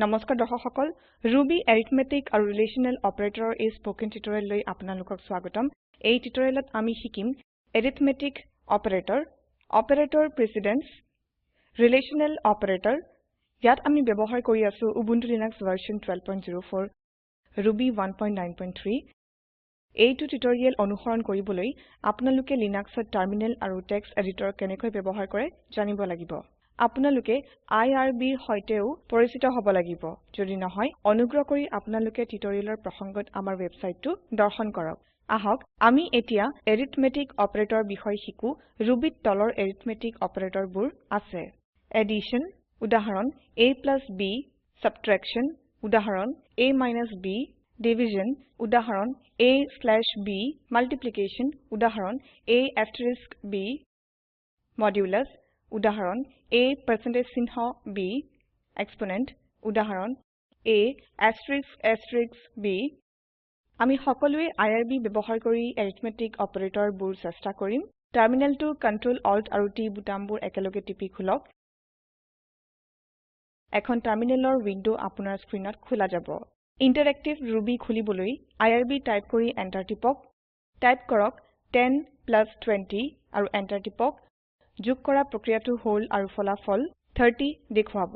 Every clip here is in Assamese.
নমস্কাৰ দৰ্শক সকল Ruby Arithmetic আৰু Relational Operator এই স্পোকেন টিউটোৰিয়েল লৈ আপোনালোকক স্বাগতম এই টিউটোৰিয়েলত আমি শিকিম Arithmetic Operator Operator Precedence Relational Operator ইয়াত আমি ব্যৱহাৰ কৰি আছো Ubuntu Linux version 12.04 Ruby 1.9.3 এইটো টিউটোৰিয়েল অনুসৰণ কৰিবলৈ আপোনালোকে Linuxত টাৰ্মিনেল আৰু টেক্সট এডিটৰ কেনেকৈ ব্যৱহাৰ কৰে জানিব লাগিব আপোনালোকে IRBৰ সৈতেও পৰিচিত হ'ব লাগিব যদি নহয় অনুগ্ৰহ কৰি আপোনালোকে টিউটোৰিয়েলৰ প্ৰসংগত আমাৰ ৱেবসাইটটো দৰ্শন কৰক আহক আমি এতিয়া এৰিথমেটিক অপাৰেটৰ বিষয় শিকো Rubyত তলৰ এৰিথমেটিক অপাৰেটৰবোৰ আছে এডিশ্যন উদাহৰণ a+b subtraction উদাহৰণ a - b division উদাহৰণ a/b multiplication উদাহৰণ a*b modulus উদাহৰণ a%চিহ্ন b exponent উদাহৰণ a**b আমি সকলোৱে IRB ব্যৱহাৰ কৰি এৰিথমেটিক অপাৰেটৰবোৰ চেষ্টা কৰিম টাৰ্মিনেলটো Ctrl Alt আৰু T বুটামবোৰ একেলগে টিপি খুলক এখন টাৰ্মিনেলৰ উইন্ডো আপোনাৰ স্ক্ৰিনত খোলা যাব ইন্টাৰেক্টিভ ৰুবি খুলিবলৈ IRB টাইপ কৰি এন্টাৰ টিপক টাইপ কৰক 10 + 20 আৰু এন্টাৰ টিপক যোগ কৰা প্ৰক্ৰিয়াটো হল আৰু ফলাফল 30 দেখুৱাব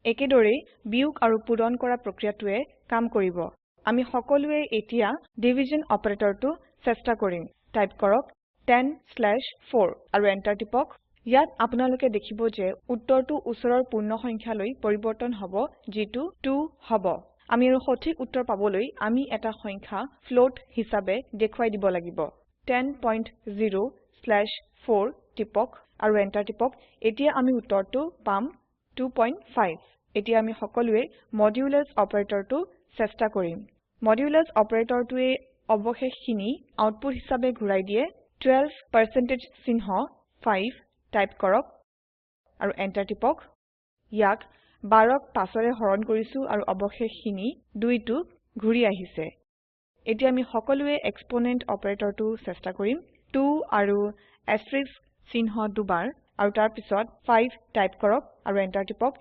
একেদৰে বিয়োগ আৰু পূৰণ কৰা প্ৰক্ৰিয়াটোৱে কাম কৰিব আমি সকলোৱে এতিয়া ডিভিজন অপাৰেটৰটো চেষ্টা কৰিম টাইপ কৰক 10/4 আৰু এন্টাৰ টিপক ইয়াত আপোনালোকে দেখিব যে উত্তৰটো ওচৰৰ পূৰ্ণ সংখ্যালৈ পৰিৱৰ্তন হ'ব যিটো 2 হ'ব আমি আৰু সঠিক উত্তৰ পাবলৈ আমি এটা সংখ্যা ফ্লোট হিচাপে দেখুৱাই দিব লাগিব 10.0/4 টিপক আৰু এন্টাৰ টিপক এতিয়া আমি উত্তৰটো পাম 2.5 এতিয়া আমি সকলোৱে মডুলাছ অপাৰেটৰটো চেষ্টা কৰিম মডুলাছ অপাৰেটৰটোৱে অবশেষখিনি আউটপুট হিচাপে ঘূৰাই দিয়ে 12% চিহ্ন 5 টাইপ কৰক আৰু এন্টাৰ টিপক ইয়াক 12ক 5ৰে হৰণ কৰিছো আৰু অবশেষখিনি 2টো ঘূৰি আহিছে এতিয়া আমি সকলোৱে এক্সপোনেন্ট অপাৰেটৰটো চেষ্টা কৰিম 2 আৰু asterisk চিহ্ন দুবাৰ আৰু তাৰ পিছত 5 টাইপ কৰক আৰু এন্টাৰ টিপক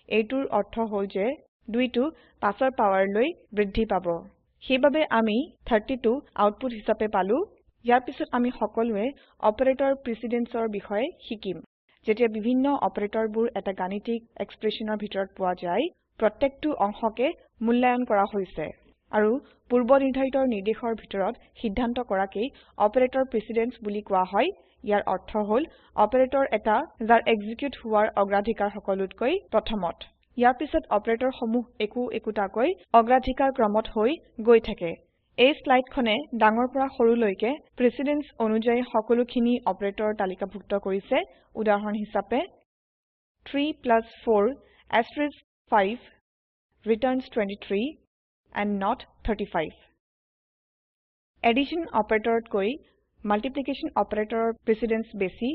এইটোৰ অৰ্থ হ'ল যে 2টো 5ৰ পাৱাৰলৈ বৃদ্ধি পাব সেইবাবে আমি 32 আউটপুট হিচাপে পালো ইয়াৰ পিছত আমি সকলোৱে অপাৰেটৰ প্ৰিসিডেন্সৰ বিষয়ে শিকিম যেতিয়া বিভিন্ন অপাৰেটৰবোৰ এটা গাণিতিক এক্সপ্ৰেছনৰ ভিতৰত পোৱা যায় প্ৰত্যেকটো অংশকে মূল্যায়ন কৰা হৈছে আৰু পূৰ্ব নিৰ্ধাৰিত নিৰ্দেশৰ ভিতৰত সিদ্ধান্ত কৰাকেই অপাৰেটৰ প্ৰিসিডেন্স বুলি কোৱা হয় ইয়াৰ অৰ্থ হ'ল অপাৰেটৰ এটা যাৰ এক্সিকিউট হোৱাৰ অগ্ৰাধিকাৰ সকলোতকৈ প্ৰথমত ইয়াৰ পিছত অপাৰেটৰ সমূহ একোটাকৈ অগ্ৰাধিকাৰ ক্ৰমত হৈ গৈ থাকে এই স্লাইডখনে ডাঙৰ পৰা সৰুলৈকে প্ৰিসিডেন্স অনুযায়ী সকলোখিনি অপাৰেটৰ তালিকাভুক্ত কৰিছে উদাহৰণ হিচাপে 3 + 4 * 5 returns 23 and not 35 addition অপাৰেটৰতকৈ multiplication অপাৰেটৰৰ প্ৰিসিডেন্স বেছি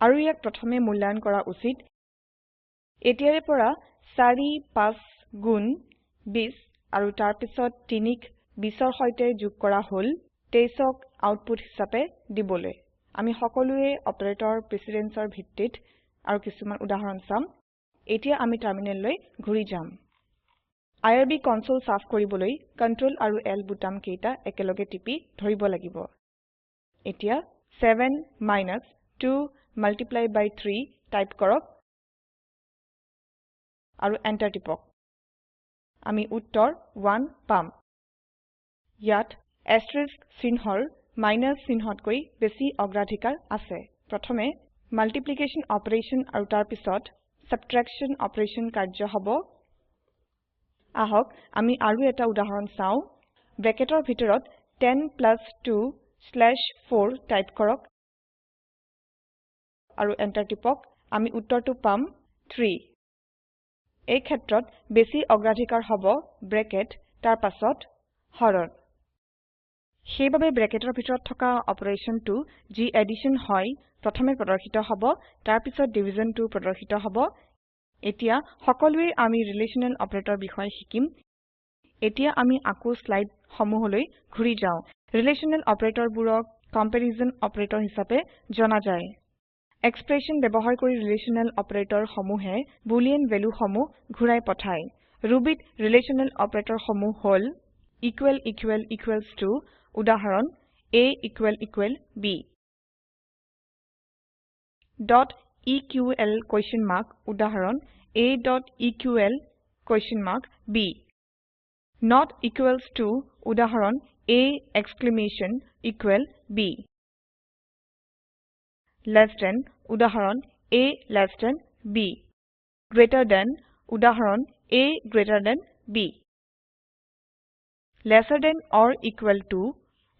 আৰু ইয়াক প্ৰথমে মূল্যায়ন কৰা উচিত এতিয়াৰে পৰা 4 5 গুণ 20 আৰু তাৰ পিছত 3ক 20ৰ সৈতে যোগ কৰা হল 23ক আউটপুট হিচাপে দিবলৈ আমি সকলোৱে অপাৰেটৰ প্ৰিসিডেন্সৰ ভিত্তিত আৰু কিছুমান উদাহৰণ চাম এতিয়া আমি টাৰ্মিনেললৈ ঘূৰি যাম IRB কনসোল সাফ কৰিবলৈ Ctrl আৰু L বুটাম কেইটা একেলগে টিপি ধৰিব লাগিব এতিয়া 7 - 2 × 3 টাইপ কৰক আৰু এন্টাৰ টিপক আমি উত্তৰ 1 পাম ইয়াত asterisk চিহ্নৰ মাইনাস চিহ্নতকৈ বেছি অগ্ৰাধিকাৰ আছে প্ৰথমে মাল্টিপ্লিকেশ্যন অপাৰেশ্যন আৰু তাৰ পিছত সাবট্ৰেকশ্যন অপাৰেশ্যন কাৰ্য হ'ব আহক আমি আৰু এটা উদাহৰণ চাও ব্ৰেকেটৰ ভিতৰত 10 + 2/4 টাইপ কৰক আৰু এন্টাৰ টিপক আমি উত্তৰটো পাম 3 এই ক্ষেত্ৰত বেছি অগ্ৰাধিকাৰ হ'ব ব্ৰেকেট তাৰ পাছত হৰণ সেইবাবে ব্ৰেকেটৰ ভিতৰত থকা অপাৰেশ্যনটো যি এডিশ্যন হয় প্ৰথমে প্ৰদৰ্শিত হ'ব তাৰ পিছত ডিভিজনটো প্ৰদৰ্শিত হ'ব এতিয়া সকলোৱে আমি ৰিলেচনেল অপাৰেটৰ বিষয়ে শিকিম এতিয়া আমি আকৌ স্লাইড সমূহলৈ ঘূৰি যাওঁ ৰিলেচনেল অপাৰেটৰবোৰক কম্পাৰিজন অপাৰেটৰ হিচাপে জনা যায় এক্সপ্ৰেছন ব্যৱহাৰ কৰি ৰিলেচনেল অপাৰেটৰ সমূহে বুলিয়ান ভ্যালু সমূহ ঘূৰাই পঠায় ৰুবিত ৰিলেচনেল অপাৰেটৰ সমূহ হল ইকুয়েলছ টু উদাহৰণ a b dot equal question mark উদাহৰণ a.eql question mark b not equals to উদাহৰণ a exclamation equal b less than উদাহৰণ a less than b greater than উদাহৰণ a greater than b lesser than or equal to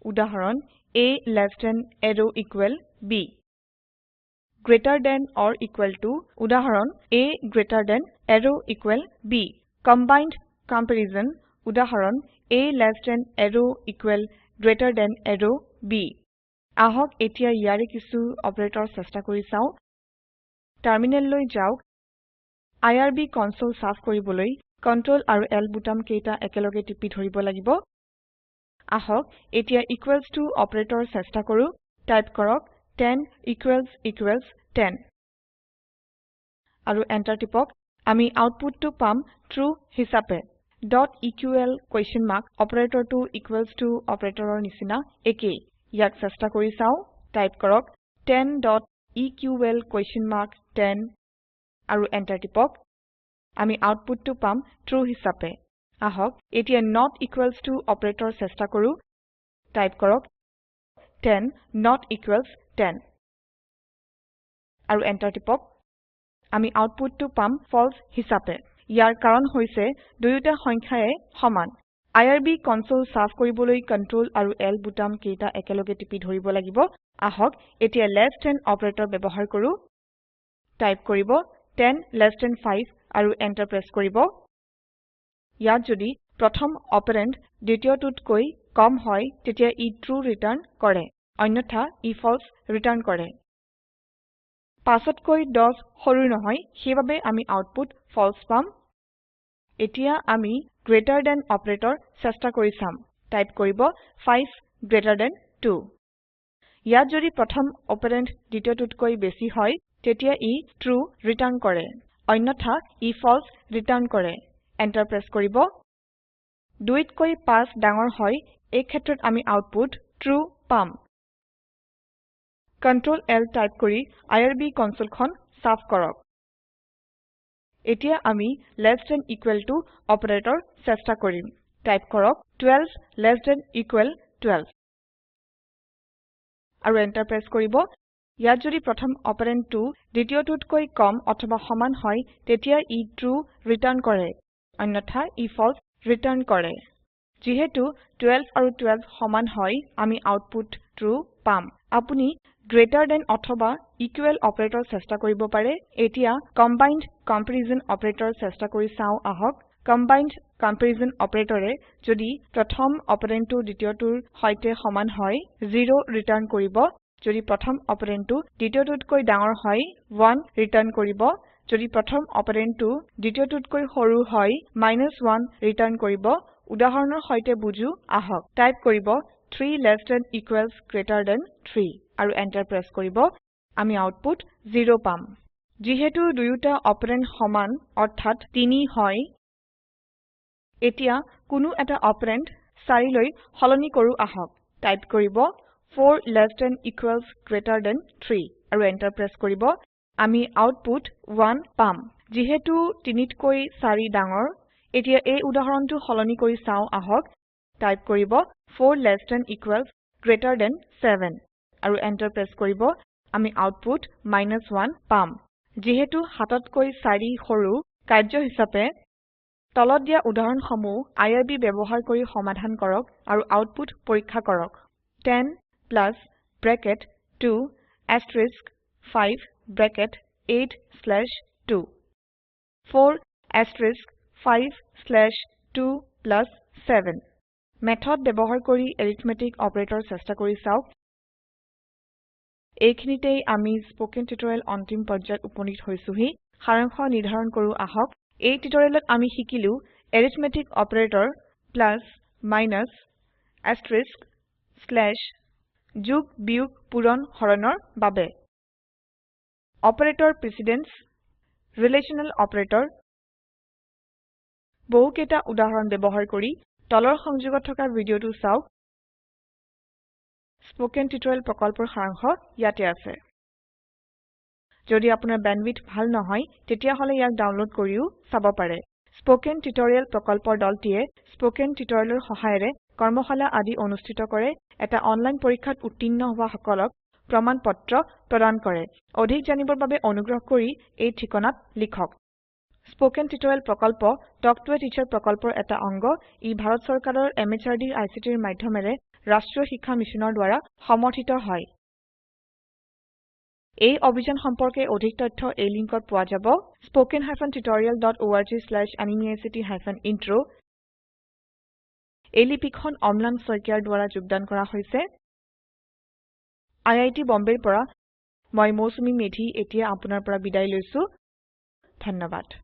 উদাহৰণ a less than arrow equal b greater than or equal to উদাহৰণ a greater than arrow equal b combined comparison উদাহৰণ a less than arrow equal greater than arrow b আহক এতিয়া ইয়াৰে কিছু অপাৰেটৰ চেষ্টা কৰি চাও টাৰ্মিনেল লৈ যাওক আইআৰবি কনসোল সাফ কৰিবলৈ Ctrl আৰু L বুটাম কেইটা একেলগে টিপি ধৰিব লাগিব আহক এতিয়া ইকুৱেলছ টু অপাৰেটৰ চেষ্টা কৰো টাইপ কৰক 10 equals 10 আৰু এন্টাৰ টিপক আমি আউটপুটটো পাম ট্ৰু হিচাপে .eql question mark অপাৰেটৰটো ইকুৱেলছ টু অপাৰেটৰৰ নিচিনা একেই ইয়াক চেষ্টা কৰি চাও টাইপ কৰক 10.eql question mark 10 আৰু এন্টাৰ টিপক আমি আউটপুটটো পাম ট্ৰু হিচাপে আহক এতিয়া not equals to অপাৰেটৰ চেষ্টা কৰো টাইপ কৰক 10 not equals 10 আৰু এন্টাৰ টিপক আমি আউটপুটটো পাম false হিচাপে ইয়াৰ কাৰণ হৈছে দুয়োটা সংখ্যায়ে সমান আইআৰবি কনসোল সাফ কৰিবলৈ Ctrl আৰু L বুটাম কেইটা একেলগে টিপি ধৰিব লাগিব আহক এতিয়া লেছ দেন অপাৰেটৰ ব্যৱহাৰ কৰো টাইপ কৰিব 10 less than 5 আৰু এন্টাৰ প্ৰেছ কৰিব ইয়াত যদি প্ৰথম অপাৰেন্ড দ্বিতীয়টোতকৈ কম হয় তেতিয়া ই ট্ৰু ৰিটাৰ্ন কৰে অন্যথা ই false ৰিটাৰ্ন কৰে 5তকৈ 10 সৰু নহয় সেইবাবে আমি আউটপুট false পাম এতিয়া আমি গ্ৰেটাৰ দেন অপাৰেটৰ চেষ্টা কৰি চাম টাইপ কৰিব 5 greater than 2 ইয়াত যদি প্ৰথম অপাৰেন্ড দ্বিতীয়টোতকৈ বেছি হয় তেতিয়া ই ট্ৰু ৰিটাৰ্ন কৰে অন্যথা ই false ৰিটাৰ্ন কৰে এন্টাৰ প্ৰেছ কৰিব 2তকৈ 5 ডাঙৰ হয় এই ক্ষেত্ৰত আমি আউটপুট ট্ৰু পাম Ctrl L টাইপ কৰি আইআৰবি কনসোলখন সাফ কৰক এতিয়া আমি less than equal to operator চেষ্টা কৰিম টাইপ কৰক 12 less than equal 12 আৰু এন্টাৰ প্ৰেছ কৰিব ইয়াত যদি প্ৰথম অপাৰেন্ডটো দ্বিতীয়টোতকৈ কম অথবা সমান হয় তেতিয়া ই ট্ৰু ৰিটাৰ্ন কৰে অন্যথা ই false ৰিটাৰ্ন কৰে যেহেতু 12 আৰু 12 সমান হয় আমি আউটপুট ট্ৰু পাম আপুনি গ্ৰেটাৰ দেন অথবা ইকুৱেল অপাৰেটৰ চেষ্টা কৰিব পাৰে এতিয়া কম্বাইন্ড কম্পাৰিজন অপাৰেটৰ চেষ্টা কৰি চাও আহক কম্বাইন্ড কম্পাৰিজন অপাৰেটৰে যদি প্ৰথম অপাৰেন্ডটো দ্বিতীয়টোৰ সৈতে সমান হয় 0 ৰিটাৰ্ন কৰিব যদি প্ৰথম অপাৰেন্ডটো দ্বিতীয়টোতকৈ ডাঙৰ হয় 1 ৰিটাৰ্ন কৰিব যদি প্ৰথম অপাৰেন্ডটো দ্বিতীয়টোতকৈ সৰু হয় -1 ৰিটাৰ্ন কৰিব উদাহৰণৰ সৈতে বুজো আহক টাইপ কৰিব 3 less than equals greater than 3 আৰু এন্টাৰ প্ৰেছ কৰিব আমি আউটপুট 0 পাম যেহেতু দুয়োটা অপাৰেন্ড সমান অৰ্থাৎ 3 হয় এতিয়া কোনো এটা অপাৰেন্ড 4 লৈ সলনি কৰো আহক টাইপ কৰিব 4 less than equals greater than 3 আৰু এন্টাৰ প্ৰেছ কৰিব আমি আউটপুট 1 পাম যেহেতু 3তকৈ 4 ডাঙৰ এতিয়া এই উদাহৰণটো সলনি কৰি চাও আহক টাইপ কৰিব 4 less than equals greater than 7 আৰু এন্টাৰ প্ৰেছ কৰিব আমি আউটপুট -1 পাম যেহেতু 7তকৈ 4 সৰু কাৰ্য হিচাপে তলত দিয়া উদাহৰণসমূহ আইআৰবি ব্যৱহাৰ কৰি সমাধান কৰক আৰু আউটপুট পৰীক্ষা কৰক 10 plus bracket 2 asterisk 5 bracket 8 slash 2 4 asterisk 5 slash 2 plus 7 method ব্যৱহাৰ কৰি এৰিথমেটিক অপাৰেটৰ চেষ্টা কৰি চাওক এইখিনিতেই আমি স্পোকেন টিউটোৰিয়েল অন্তিম পৰ্যায়ত উপনীত হৈছোহি সাৰাংশ নিৰ্ধাৰণ কৰো আহক এই টিউটোৰিয়েলত আমি শিকিলো arithmetic operator plus minus asterisk slash যোগ বিয়োগ পূৰণ হৰণৰ বাবে অপাৰেটৰ প্ৰেসিডেন্স ৰিলেশনাল অপাৰেটৰ বহুকেটা উদাহৰণ ব্যৱহাৰ কৰি তলৰ সংযোগত থকা ভিডিওটো চাওক স্পোকেন টিউটোৰিয়েল প্ৰকল্পৰ সাৰাংশ ইয়াতে আছে যদি আপোনাৰ বেণ্ডৱিডথ ভাল নহয় তেতিয়া হলে ইয়াক ডাউনলোড কৰিও চাব পাৰে স্পোকেন টিউটোৰিয়েল প্ৰকল্পৰ দলটিয়ে স্পোকেন টিউটোৰিয়েলৰ সহায়েৰে কৰ্মশালা আদি অনুষ্ঠিত কৰে এটা অনলাইন পৰীক্ষাত উত্তীৰ্ণ হোৱা সকলক প্ৰমাণপত্ৰ প্ৰদান কৰে অধিক জানিবৰ বাবে অনুগ্ৰহ কৰি এই ঠিকনাত লিখক স্পোকেন টিউটোৰিয়েল প্ৰকল্প টক টু এ টিচাৰ প্ৰকল্পৰ এটা অংগ ই ভাৰত চৰকাৰৰ MHRDৰ ICTৰ মাধ্যমেৰে ৰাষ্ট্ৰীয় শিক্ষা মিছনৰ দ্বাৰা সমৰ্থিত হয় এই অভিযান সম্পৰ্কে অধিক তথ্য এই লিংকত পোৱা যাব spoken-tutorial.org/nmeict-intro এই লিপিখন অম্লান শইকীয়াৰ দ্বাৰা যোগদান কৰা হৈছে IIT বম্বেৰ পৰা মই মৌচুমী মেধি এতিয়া আপোনাৰ পৰা বিদায় লৈছো ধন্যবাদ